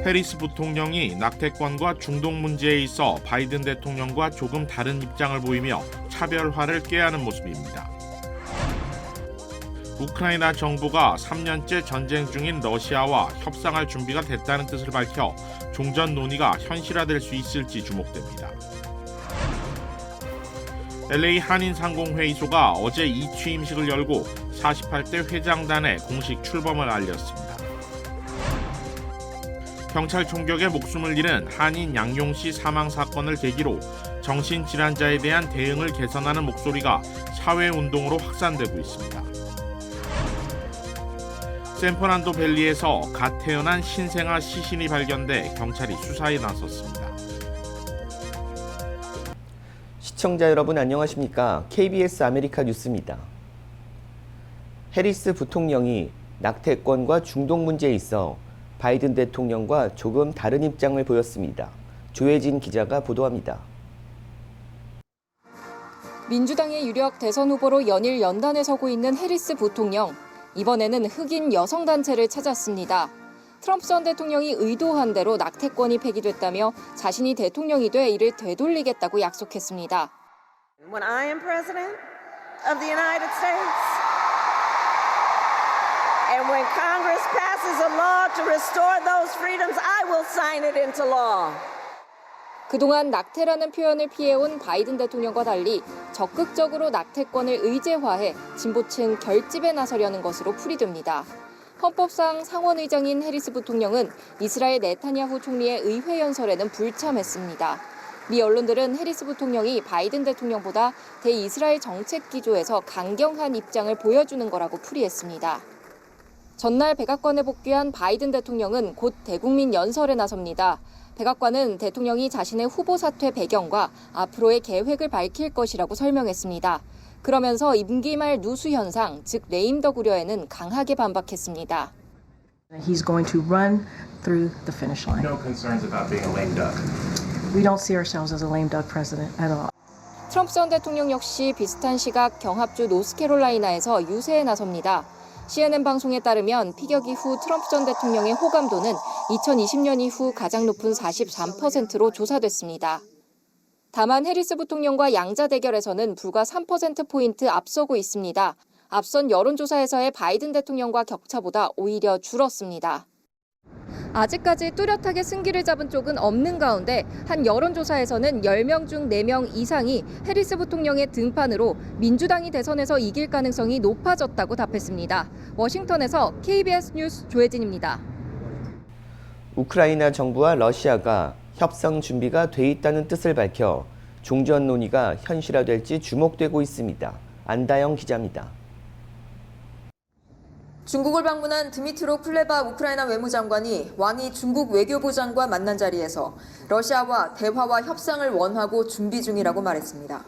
해리스 부통령이 낙태권과 중동 문제에 있어 바이든 대통령과 조금 다른 입장을 보이며 차별화를 꾀하는 모습입니다. 우크라이나 정부가 3년째 전쟁 중인 러시아와 협상할 준비가 됐다는 뜻을 밝혀 종전 논의가 현실화될 수 있을지 주목됩니다. LA 한인상공회의소가 어제 이 취임식을 열고 48대 회장단의 공식 출범을 알렸습니다. 경찰 총격에 목숨을 잃은 한인 양용씨 사망 사건을 계기로 정신질환자에 대한 대응을 개선하는 목소리가 사회운동으로 확산되고 있습니다. 샌퍼란도 밸리에서 갓 태어난 신생아 시신이 발견돼 경찰이 수사에 나섰습니다. 시청자 여러분 안녕하십니까? KBS 아메리카 뉴스입니다. 해리스 부통령이 낙태권과 중동 문제에 있어 바이든 대통령과 조금 다른 입장을 보였습니다. 조혜진 기자가 보도합니다. 민주당의 유력 대선 후보로 연일 연단에 서고 있는 해리스 부통령. 이번에는 흑인 여성단체를 찾았습니다. 트럼프 전 대통령이 의도한 대로 낙태권이 폐기됐다며 자신이 대통령이 돼 이를 되돌리겠다고 약속했습니다. When I am president of the United States and when Congress passes a law to restore those freedoms, I will sign it into law. 그동안 낙태라는 표현을 피해온 바이든 대통령과 달리 적극적으로 낙태권을 의제화해 진보층 결집에 나서려는 것으로 풀이됩니다. 헌법상 상원의장인 해리스 부통령은 이스라엘 네타냐후 총리의 의회 연설에는 불참했습니다. 미 언론들은 해리스 부통령이 바이든 대통령보다 대이스라엘 정책 기조에서 강경한 입장을 보여주는 거라고 풀이했습니다. 전날 백악관에 복귀한 바이든 대통령은 곧 대국민 연설에 나섭니다. 백악관은 대통령이 자신의 후보 사퇴 배경과 앞으로의 계획을 밝힐 것이라고 설명했습니다. 그러면서 임기 말 누수 현상, 즉 레임덕 우려에는 강하게 반박했습니다. He's going to run through the finish line. No concerns about being a lame duck. We don't see ourselves as a lame duck president at all. 트럼프 전 대통령 역시 비슷한 시각 경합주 노스캐롤라이나에서 유세에 나섭니다. CNN 방송에 따르면 피격 이후 트럼프 전 대통령의 호감도는 2020년 이후 가장 높은 43%로 조사됐습니다. 다만 해리스 부통령과 양자 대결에서는 불과 3%포인트 앞서고 있습니다. 앞선 여론조사에서의 바이든 대통령과 격차보다 오히려 줄었습니다. 아직까지 뚜렷하게 승기를 잡은 쪽은 없는 가운데 한 여론조사에서는 10명 중 4명 이상이 해리스 부통령의 등판으로 민주당이 대선에서 이길 가능성이 높아졌다고 답했습니다. 워싱턴에서 KBS 뉴스 조혜진입니다. 우크라이나 정부와 러시아가 협상 준비가 돼 있다는 뜻을 밝혀 종전 논의가 현실화될지 주목되고 있습니다. 안다영 기자입니다. 중국을 방문한 드미트로 쿨레바 우크라이나 외무장관이 왕이 중국 외교부장과 만난 자리에서 러시아와 대화와 협상을 원하고 준비 중이라고 말했습니다.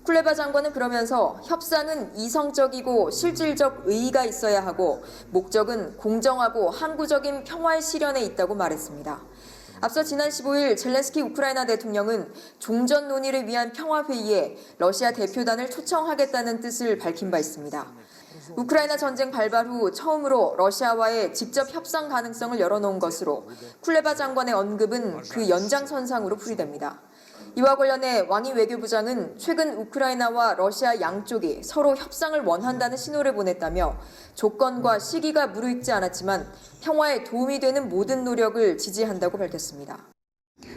쿨레바 장관은 그러면서 협상은 이성적이고 실질적 의의가 있어야 하고 목적은 공정하고 항구적인 평화의 실현에 있다고 말했습니다. 앞서 지난 15일 젤렌스키 우크라이나 대통령은 종전 논의를 위한 평화회의에 러시아 대표단을 초청하겠다는 뜻을 밝힌 바 있습니다. 우크라이나 전쟁 발발 후 처음으로 러시아와의 직접 협상 가능성을 열어놓은 것으로 쿨레바 장관의 언급은 그 연장선상으로 풀이됩니다. 이와 관련해 왕이 외교부장은 최근 우크라이나와 러시아 양쪽이 서로 협상을 원한다는 신호를 보냈다며 조건과 시기가 무르익지 않았지만 평화에 도움이 되는 모든 노력을 지지한다고 밝혔습니다.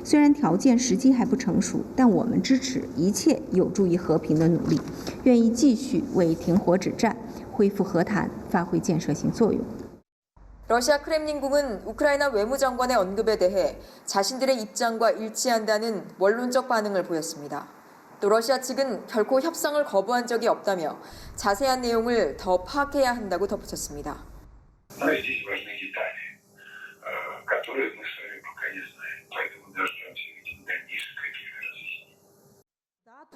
虽然条件时机还不成熟，但我们支持一切有助于和平的努力，愿意继续为停火止战、恢复和谈发挥建设性作用。 러시아 크렘린궁은 우크라이나 외무장관의 언급에 대해 자신들의 입장과 일치한다는 원론적 반응을 보였습니다. 또 러시아 측은 결코 협상을 거부한 적이 없다며 자세한 내용을 더 파악해야 한다고 덧붙였습니다.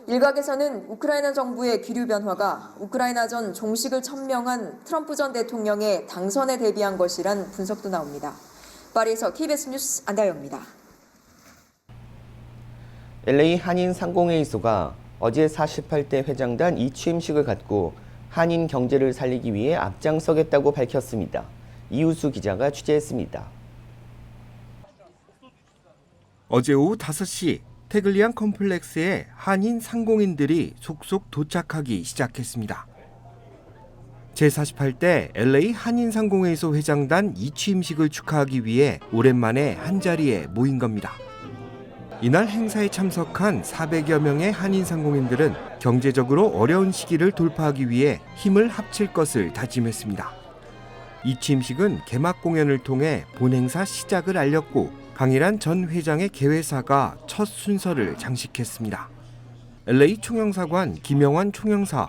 일각에서는 우크라이나 정부의 기류 변화가 우크라이나전 종식을 천명한 트럼프 전 대통령의 당선에 대비한 것이란 분석도 나옵니다. 파리에서 KBS 뉴스 안다영입니다. LA 한인상공회의소가 어제 48대 회장단 이취임식을 갖고 한인 경제를 살리기 위해 앞장서겠다고 밝혔습니다. 이우수 기자가 취재했습니다. 어제 오후 5시 태글리안 컴플렉스에 한인 상공인들이 속속 도착하기 시작했습니다. 제48대 LA 한인상공회의소 회장단 이취임식을 축하하기 위해 오랜만에 한자리에 모인 겁니다. 이날 행사에 참석한 400여 명의 한인상공인들은 경제적으로 어려운 시기를 돌파하기 위해 힘을 합칠 것을 다짐했습니다. 이취임식은 개막 공연을 통해 본행사 시작을 알렸고 강일한 전 회장의 개회사가 첫 순서를 장식했습니다. LA 총영사관 김영환 총영사,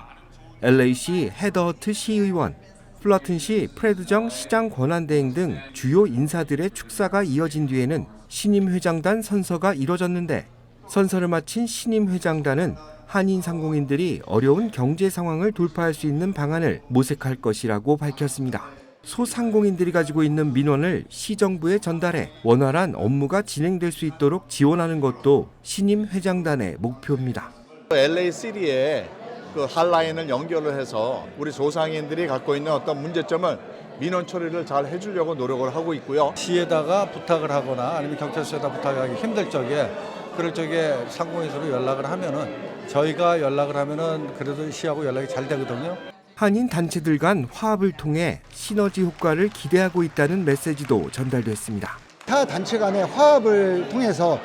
LA시 헤더허트 시의원, 플러튼시 프레드정 시장 권한대행 등 주요 인사들의 축사가 이어진 뒤에는 신임 회장단 선서가 이뤄졌는데 선서를 마친 신임 회장단은 한인 상공인들이 어려운 경제 상황을 돌파할 수 있는 방안을 모색할 것이라고 밝혔습니다. 소상공인들이 가지고 있는 민원을 시정부에 전달해 원활한 업무가 진행될 수 있도록 지원하는 것도 신임 회장단의 목표입니다. LA시티에 그 핫라인을 연결을 해서 우리 소상인들이 갖고 있는 어떤 문제점을 민원 처리를 잘 해주려고 노력을 하고 있고요. 시에다가 부탁을 하거나 아니면 경찰서에다 부탁하기 힘들 적에 그럴 적에 상공회의소로 연락을 하면은 저희가 연락을 하면은 그래도 시하고 연락이 잘 되거든요. 한인 단체들 간 화합을 통해 시너지 효과를 기대하고 있다는 메시지도 전달됐습니다. 타 단체 간의 화합을 통해서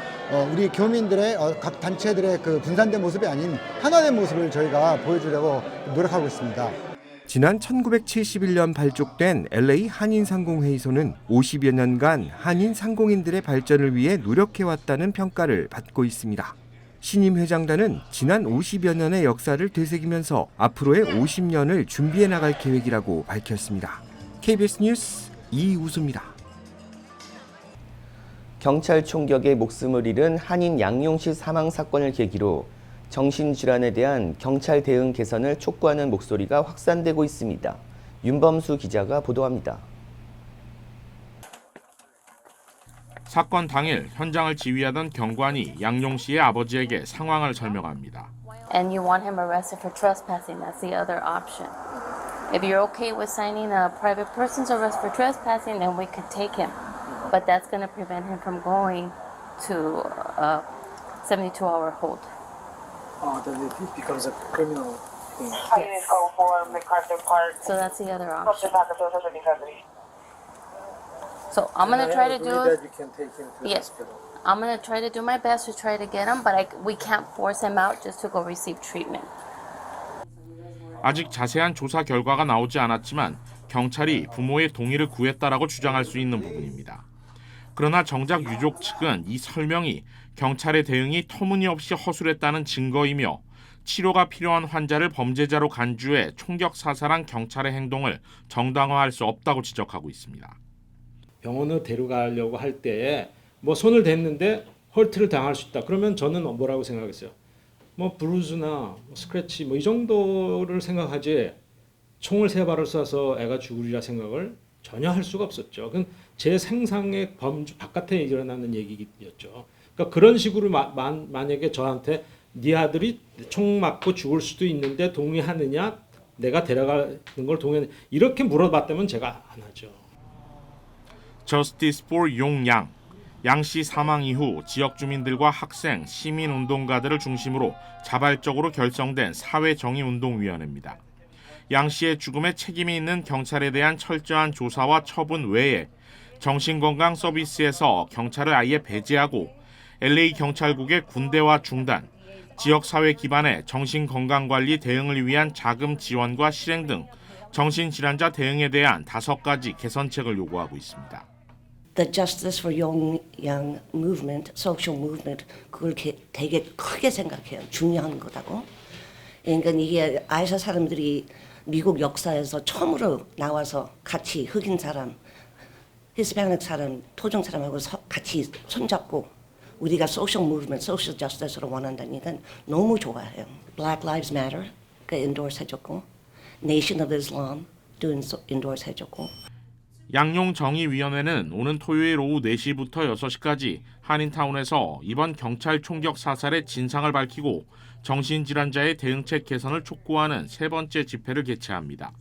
우리 교민들의 각 단체들의 그 분산된 모습이 아닌 하나된 모습을 저희가 보여주려고 노력하고 있습니다. 지난 1971년 발족된 LA 한인상공회의소는 50여 년간 한인 상공인들의 발전을 위해 노력해왔다는 평가를 받고 있습니다. 신임 회장단은 지난 50여 년의 역사를 되새기면서 앞으로의 50년을 준비해 나갈 계획이라고 밝혔습니다. KBS 뉴스 이우수입니다. 경찰 총격에 목숨을 잃은 한인 양용시 사망 사건을 계기로 정신질환에 대한 경찰 대응 개선을 촉구하는 목소리가 확산되고 있습니다. 윤범수 기자가 보도합니다. 사건 당일 현장을 지휘하던 경관이 양용 씨의 아버지에게 상황을 설명합니다. And you want him arrested for trespassing. That's the other option. If you're okay with signing a private person's arrest for trespassing, then we could take him. But that's going to prevent him from going to a 72-hour hold. Then it becomes a criminal thing. Yes. Go for MacArthur Park. So that's the other option. So I'm going to try to do that you can take him to the yes. hospital. I'm going to try to do my best to try to get him, but we can't force him out just to go receive treatment. 아직 자세한 조사 결과가 나오지 않았지만 경찰이 부모의 동의를 구했다라고 주장할 수 있는 부분입니다. 그러나 정작 유족 측은 이 설명이 경찰의 대응이 터무니없이 허술했다는 증거이며 치료가 필요한 환자를 범죄자로 간주해 총격 사살한 경찰의 행동을 정당화할 수 없다고 지적하고 있습니다. 병원으로 데려가려고 할 때에 뭐 손을 댔는데 헐트를 당할 수 있다. 그러면 저는 뭐라고 생각했어요? 뭐 브루즈나 스크래치 뭐 이 정도를 생각하지 총을 3발을 쏴서 애가 죽으리라 생각을 전혀 할 수가 없었죠. 그건 제 생상의 범주 바깥에 일어나는 얘기였죠. 그러니까 그런 식으로 만약에 저한테 네 아들이 총 맞고 죽을 수도 있는데 동의하느냐? 내가 데려가는 걸 동의하느냐? 이렇게 물어봤다면 제가 안 하죠. Justice for 용양. 양 씨 사망 이후 지역 주민들과 학생, 시민운동가들을 중심으로 자발적으로 결성된 사회정의운동위원회입니다. 양 씨의 죽음에 책임이 있는 경찰에 대한 철저한 조사와 처분 외에 정신건강 서비스에서 경찰을 아예 배제하고 LA 경찰국의 군대화 중단, 지역사회 기반의 정신건강관리 대응을 위한 자금 지원과 실행 등 정신질환자 대응에 대한 5가지 개선책을 요구하고 있습니다. The Justice for Young Movement, Social Movement, 그걸 되게 크게 생각해요. 중요한 거다고. 그러니까 이게 아시아 사람들이 미국 역사에서 처음으로 나와서 같이 흑인 사람, 히스패닉 사람, 토종 사람하고 같이 손잡고 우리가 Social Movement, Social Justice를 원한다니까 너무 좋아해요. Black Lives Matter, 그 endorse 해줬고, Nation of Islam도 endorse 해줬고. 양용정의위원회는 오는 토요일 오후 4시부터 6시까지 한인타운에서 이번 경찰 총격 사살의 진상을 밝히고 정신질환자의 대응책 개선을 촉구하는 3번째 집회를 개최합니다.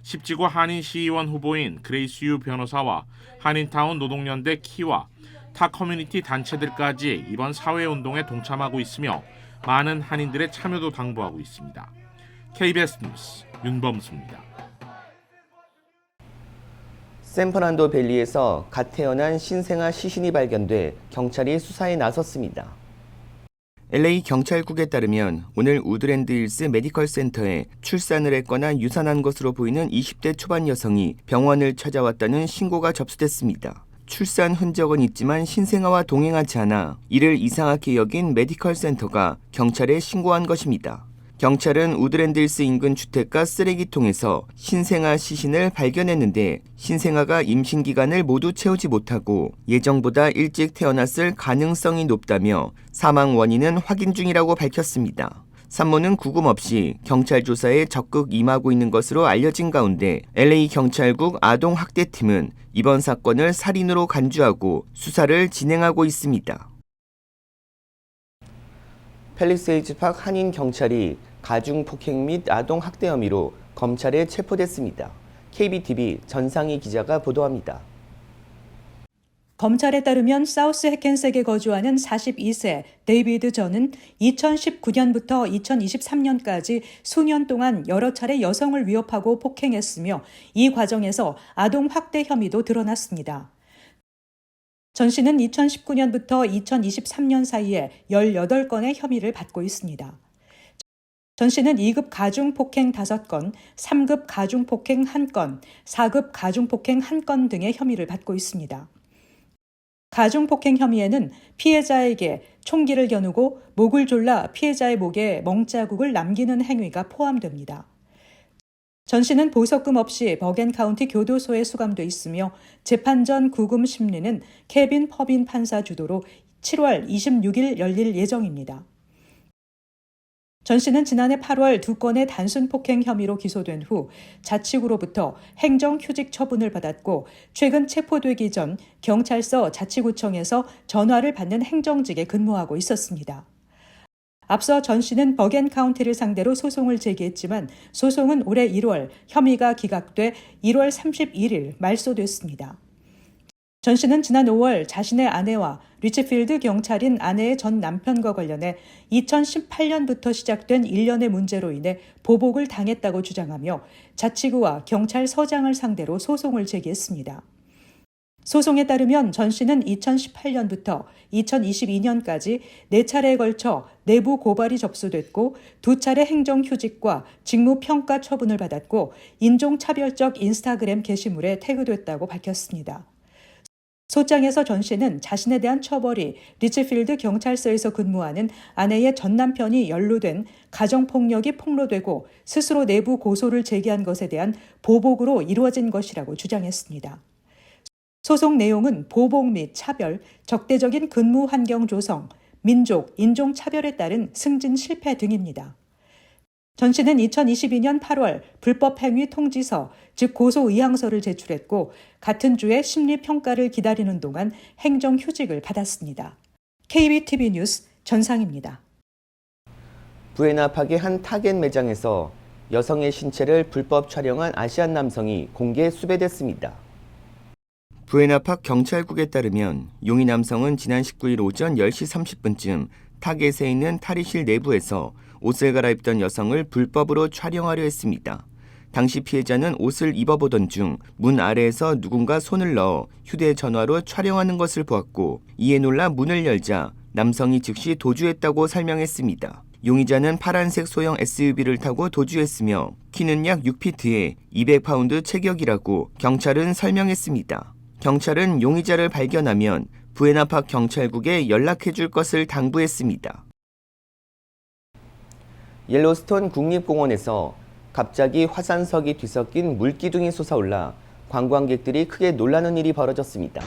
10지구 한인시의원 후보인 그레이스 유 변호사와 한인타운 노동연대 키와 타 커뮤니티 단체들까지 이번 사회운동에 동참하고 있으며 많은 한인들의 참여도 당부하고 있습니다. KBS 뉴스 윤범수입니다. 샌퍼란도 밸리에서 갓 태어난 신생아 시신이 발견돼 경찰이 수사에 나섰습니다. LA 경찰국에 따르면 오늘 우드랜드 힐스 메디컬 센터에 출산을 했거나 유산한 것으로 보이는 20대 초반 여성이 병원을 찾아왔다는 신고가 접수됐습니다. 출산 흔적은 있지만 신생아와 동행하지 않아 이를 이상하게 여긴 메디컬 센터가 경찰에 신고한 것입니다. 경찰은 우드랜드 힐스 인근 주택가 쓰레기통에서 신생아 시신을 발견했는데 신생아가 임신 기간을 모두 채우지 못하고 예정보다 일찍 태어났을 가능성이 높다며 사망 원인은 확인 중이라고 밝혔습니다. 산모는 구금 없이 경찰 조사에 적극 임하고 있는 것으로 알려진 가운데 LA 경찰국 아동학대팀은 이번 사건을 살인으로 간주하고 수사를 진행하고 있습니다. 팰리세이드 팍 한인 경찰이 가중폭행 및 아동학대 혐의로 검찰에 체포됐습니다. KBTV 전상희 기자가 보도합니다. 검찰에 따르면 사우스 해켄색에 거주하는 42세 데이비드 전은 2019년부터 2023년까지 수년 동안 여러 차례 여성을 위협하고 폭행했으며 이 과정에서 아동학대 혐의도 드러났습니다. 전 씨는 2019년부터 2023년 사이에 18건의 혐의를 받고 있습니다. 전 씨는 2급 가중폭행 5건, 3급 가중폭행 1건, 4급 가중폭행 1건 등의 혐의를 받고 있습니다. 가중폭행 혐의에는 피해자에게 총기를 겨누고 목을 졸라 피해자의 목에 멍자국을 남기는 행위가 포함됩니다. 전 씨는 보석금 없이 버겐 카운티 교도소에 수감돼 있으며 재판 전 구금 심리는 케빈 퍼빈 판사 주도로 7월 26일 열릴 예정입니다. 전 씨는 지난해 8월 2건의 단순 폭행 혐의로 기소된 후 자치구로부터 행정휴직 처분을 받았고 최근 체포되기 전 경찰서 자치구청에서 전화를 받는 행정직에 근무하고 있었습니다. 앞서 전 씨는 버겐 카운티를 상대로 소송을 제기했지만 소송은 올해 1월 혐의가 기각돼 1월 31일 말소됐습니다. 전 씨는 지난 5월 자신의 아내와 리치필드 경찰인 아내의 전 남편과 관련해 2018년부터 시작된 일련의 문제로 인해 보복을 당했다고 주장하며 자치구와 경찰서장을 상대로 소송을 제기했습니다. 소송에 따르면 전 씨는 2018년부터 2022년까지 4차례에 걸쳐 내부 고발이 접수됐고 2차례 행정휴직과 직무평가 처분을 받았고 인종차별적 인스타그램 게시물에 태그됐다고 밝혔습니다. 소장에서 전 씨는 자신에 대한 처벌이 리치필드 경찰서에서 근무하는 아내의 전 남편이 연루된 가정폭력이 폭로되고 스스로 내부 고소를 제기한 것에 대한 보복으로 이루어진 것이라고 주장했습니다. 소송 내용은 보복 및 차별, 적대적인 근무 환경 조성, 민족, 인종차별에 따른 승진 실패 등입니다. 전 씨는 2022년 8월 불법행위 통지서, 즉 고소의향서를 제출했고 같은 주에 심리평가를 기다리는 동안 행정휴직을 받았습니다. KBTV 뉴스 전상입니다. 부에나팍의 한 타겟 매장에서 여성의 신체를 불법 촬영한 아시안 남성이 공개 수배됐습니다. 부에나팍 경찰국에 따르면 용의 남성은 지난 19일 오전 10시 30분쯤 타겟에 있는 탈의실 내부에서 옷을 갈아입던 여성을 불법으로 촬영하려 했습니다. 당시 피해자는 옷을 입어보던 중 문 아래에서 누군가 손을 넣어 휴대전화로 촬영하는 것을 보았고 이에 놀라 문을 열자 남성이 즉시 도주했다고 설명했습니다. 용의자는 파란색 소형 SUV를 타고 도주했으며 키는 약 6피트에 200파운드 체격이라고 경찰은 설명했습니다. 경찰은 용의자를 발견하면 부에나팍 경찰국에 연락해줄 것을 당부했습니다. 옐로스톤 국립공원에서 갑자기 화산석이 뒤섞인 물기둥이 솟아올라 관광객들이 크게 놀라는 일이 벌어졌습니다.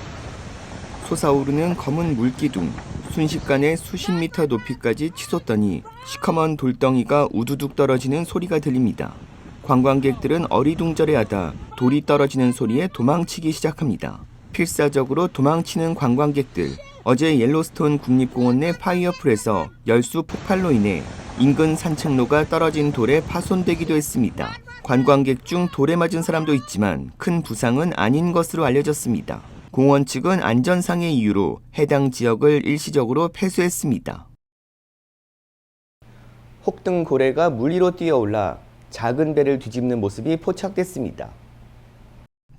솟아오르는 검은 물기둥, 순식간에 수십 미터 높이까지 치솟더니 시커먼 돌덩이가 우두둑 떨어지는 소리가 들립니다. 관광객들은 어리둥절해하다 돌이 떨어지는 소리에 도망치기 시작합니다. 필사적으로 도망치는 관광객들. 어제 옐로스톤 국립공원 내 파이어풀에서 열수 폭발로 인해 인근 산책로가 떨어진 돌에 파손되기도 했습니다. 관광객 중 돌에 맞은 사람도 있지만 큰 부상은 아닌 것으로 알려졌습니다. 공원 측은 안전상의 이유로 해당 지역을 일시적으로 폐쇄했습니다. 혹등 고래가 물 위로 뛰어올라 작은 배를 뒤집는 모습이 포착됐습니다.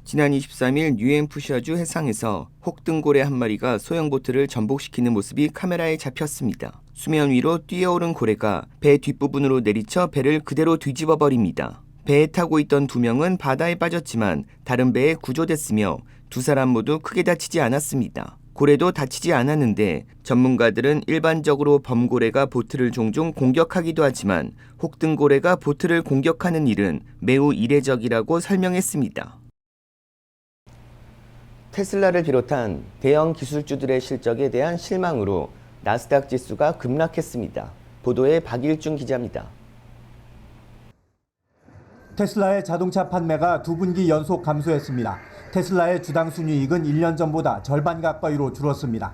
지난 23일 뉴햄프셔주 해상에서 혹등고래 한 마리가 소형 보트를 전복시키는 모습이 카메라에 잡혔습니다. 수면 위로 뛰어오른 고래가 배 뒷부분으로 내리쳐 배를 그대로 뒤집어 버립니다. 배에 타고 있던 2명은 바다에 빠졌지만 다른 배에 구조됐으며 2사람 모두 크게 다치지 않았습니다. 고래도 다치지 않았는데 전문가들은 일반적으로 범고래가 보트를 종종 공격하기도 하지만 혹등고래가 보트를 공격하는 일은 매우 이례적이라고 설명했습니다. 테슬라를 비롯한 대형 기술주들의 실적에 대한 실망으로 나스닥 지수가 급락했습니다. 보도에 박일중 기자입니다. 테슬라의 자동차 판매가 2분기 연속 감소했습니다. 테슬라의 주당 순이익은 1년 전보다 절반 가까이로 줄었습니다.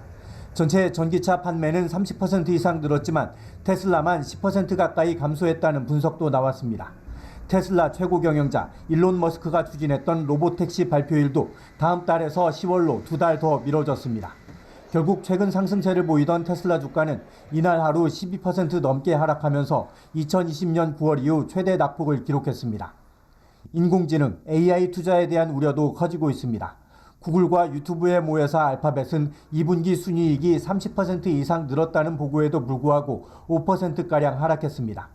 전체 전기차 판매는 30% 이상 늘었지만 테슬라만 10% 가까이 감소했다는 분석도 나왔습니다. 테슬라 최고 경영자 일론 머스크가 추진했던 로보택시 발표일도 다음 달에서 10월로 2달 더 미뤄졌습니다. 결국 최근 상승세를 보이던 테슬라 주가는 이날 하루 12% 넘게 하락하면서 2020년 9월 이후 최대 낙폭을 기록했습니다. 인공지능 AI 투자에 대한 우려도 커지고 있습니다. 구글과 유튜브의 모회사 알파벳은 2분기 순이익이 30% 이상 늘었다는 보고에도 불구하고 5%가량 하락했습니다.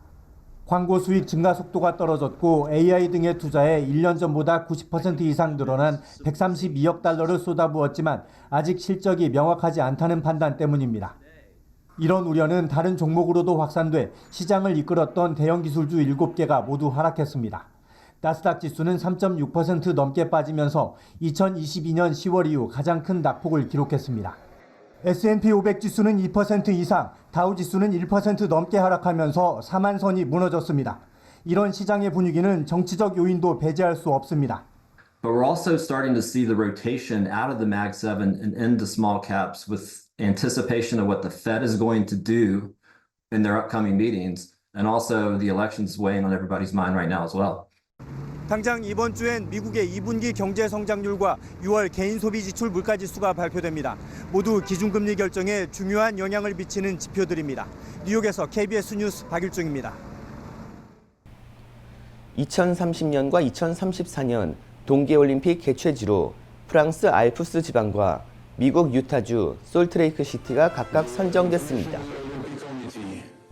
광고 수익 증가 속도가 떨어졌고 AI 등의 투자에 1년 전보다 90% 이상 늘어난 132억 달러를 쏟아부었지만 아직 실적이 명확하지 않다는 판단 때문입니다. 이런 우려는 다른 종목으로도 확산돼 시장을 이끌었던 대형 기술주 7개가 모두 하락했습니다. 나스닥 지수는 3.6% 넘게 빠지면서 2022년 10월 이후 가장 큰 낙폭을 기록했습니다. S&P 500 지수는 2% 이상, 다우 지수는 1% 넘게 하락하면서 4만 선이 무너졌습니다. 이런 시장의 분위기는 정치적 요인도 배제할 수 없습니다. But we're also starting to see the rotation out of the Mag 7 and into small caps with anticipation of what the Fed is going to do in their upcoming meetings, and also the elections weighing on everybody's mind right now as well. 당장 이번 주엔 미국의 2분기 경제 성장률과 6월 개인 소비 지출 물가 지수가 발표됩니다. 모두 기준금리 결정에 중요한 영향을 미치는 지표들입니다. 뉴욕에서 KBS 뉴스 박일중입니다. 2030년과 2034년 동계올림픽 개최지로 프랑스 알프스 지방과 미국 유타주 솔트레이크 시티가 각각 선정됐습니다.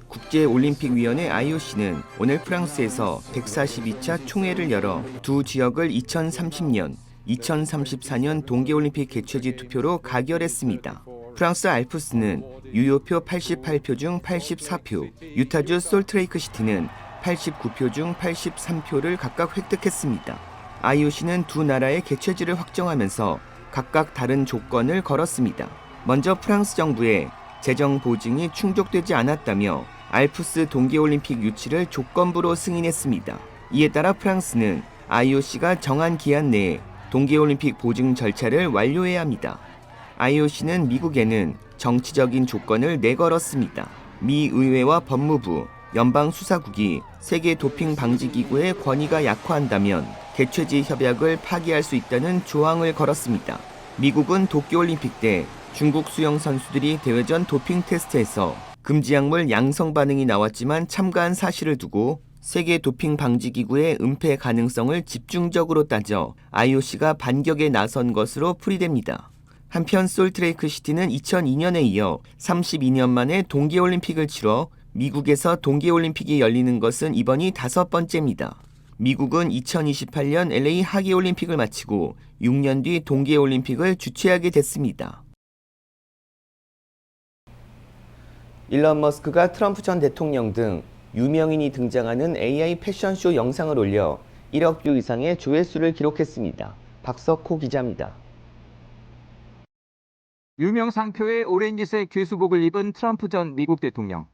국제올림픽위원회 IOC는 오늘 프랑스에서 142차 총회를 열어 두 지역을 2030년, 2034년 동계올림픽 개최지 투표로 가결했습니다. 프랑스 알프스는 유효표 88표 중 84표, 유타주 솔트레이크 시티는 89표 중 83표를 각각 획득했습니다. IOC는 두 나라의 개최지를 확정하면서 각각 다른 조건을 걸었습니다. 먼저 프랑스 정부의 재정 보증이 충족되지 않았다며 알프스 동계올림픽 유치를 조건부로 승인했습니다. 이에 따라 프랑스는 IOC가 정한 기한 내에 동계올림픽 보증 절차를 완료해야 합니다. IOC는 미국에는 정치적인 조건을 내걸었습니다. 미 의회와 법무부, 연방수사국이 세계 도핑 방지 기구의 권위가 약화한다면 개최지 협약을 파기할 수 있다는 조항을 걸었습니다. 미국은 도쿄올림픽 때 중국 수영 선수들이 대회전 도핑 테스트에서 금지 약물 양성 반응이 나왔지만 참가한 사실을 두고 세계 도핑 방지 기구의 은폐 가능성을 집중적으로 따져 IOC가 반격에 나선 것으로 풀이됩니다. 한편 솔트레이크 시티는 2002년에 이어 32년 만에 동계올림픽을 치러 미국에서 동계올림픽이 열리는 것은 이번이 5번째입니다. 미국은 2028년 LA 하계올림픽을 마치고 6년 뒤 동계올림픽을 주최하게 됐습니다. 일론 머스크가 트럼프 전 대통령 등 유명인이 등장하는 AI 패션쇼 영상을 올려 1억 뷰 이상의 조회수를 기록했습니다. 박석호 기자입니다. 유명 상표의 오렌지색 괴수복을 입은 트럼프 전 미국 대통령.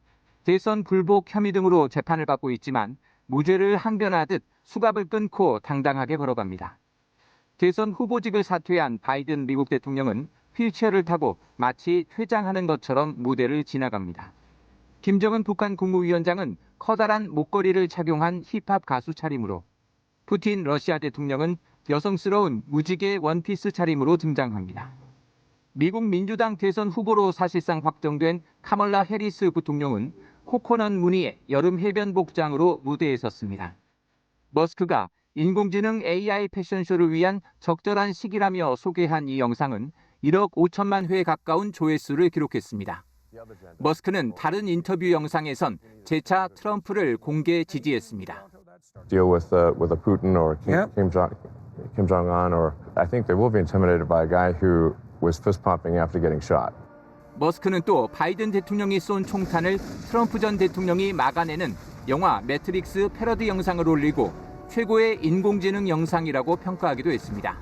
대선 불복 혐의 등으로 재판을 받고 있지만 무죄를 항변하듯 수갑을 끊고 당당하게 걸어갑니다. 대선 후보직을 사퇴한 바이든 미국 대통령은 휠체어를 타고 마치 퇴장하는 것처럼 무대를 지나갑니다. 김정은 북한 국무위원장은 커다란 목걸이를 착용한 힙합 가수 차림으로, 푸틴 러시아 대통령은 여성스러운 무지개 원피스 차림으로 등장합니다. 미국 민주당 대선 후보로 사실상 확정된 카멀라 해리스 부통령은 코코넛 무늬의 여름 해변 복장으로 무대에 섰습니다. 머스크가 인공지능 AI 패션쇼를 위한 적절한 시기라며 소개한 이 영상은 1억 5천만 회 가까운 조회수를 기록했습니다. 머스크는 다른 인터뷰 영상에선 재차 트럼프를 공개 지지했습니다. Deal with a Putin or Kim Jong-un, or I think they will be intimidated by a guy who was fist pumping after getting shot. 머스크는 또 바이든 대통령이 쏜 총탄을 트럼프 전 대통령이 막아내는 영화 매트릭스 패러디 영상을 올리고 최고의 인공지능 영상이라고 평가하기도 했습니다.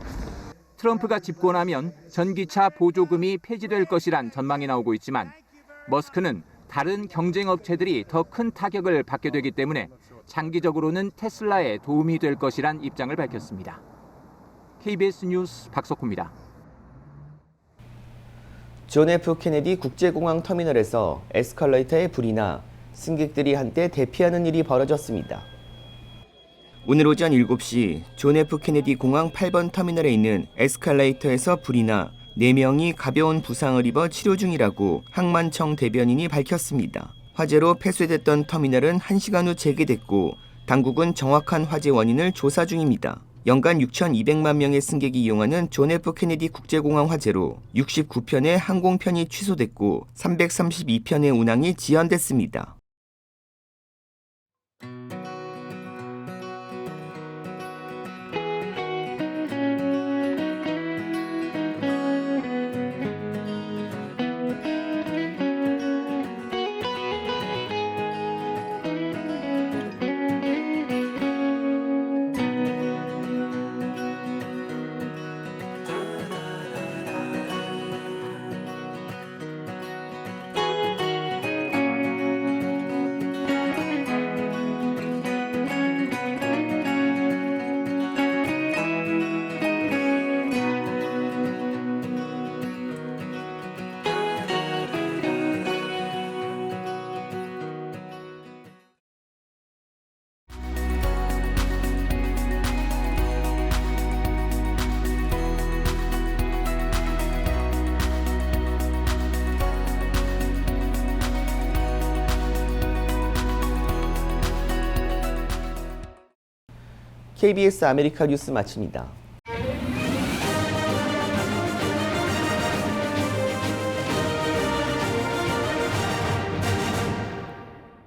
트럼프가 집권하면 전기차 보조금이 폐지될 것이란 전망이 나오고 있지만 머스크는 다른 경쟁 업체들이 더 큰 타격을 받게 되기 때문에 장기적으로는 테슬라에 도움이 될 것이란 입장을 밝혔습니다. KBS 뉴스 박석호입니다. 존 F 케네디 국제공항 터미널에서 에스컬레이터에 불이 나 승객들이 한때 대피하는 일이 벌어졌습니다. 오늘 오전 7시 존 F 케네디 공항 8번 터미널에 있는 에스컬레이터에서 불이 나 4명이 가벼운 부상을 입어 치료 중이라고 항만청 대변인이 밝혔습니다. 화재로 폐쇄됐던 터미널은 1시간 후 재개됐고 당국은 정확한 화재 원인을 조사 중입니다. 연간 6,200만 명의 승객이 이용하는 존 F 케네디 국제공항 화재로 69편의 항공편이 취소됐고 332편의 운항이 지연됐습니다. KBS 아메리카 뉴스 마칩니다.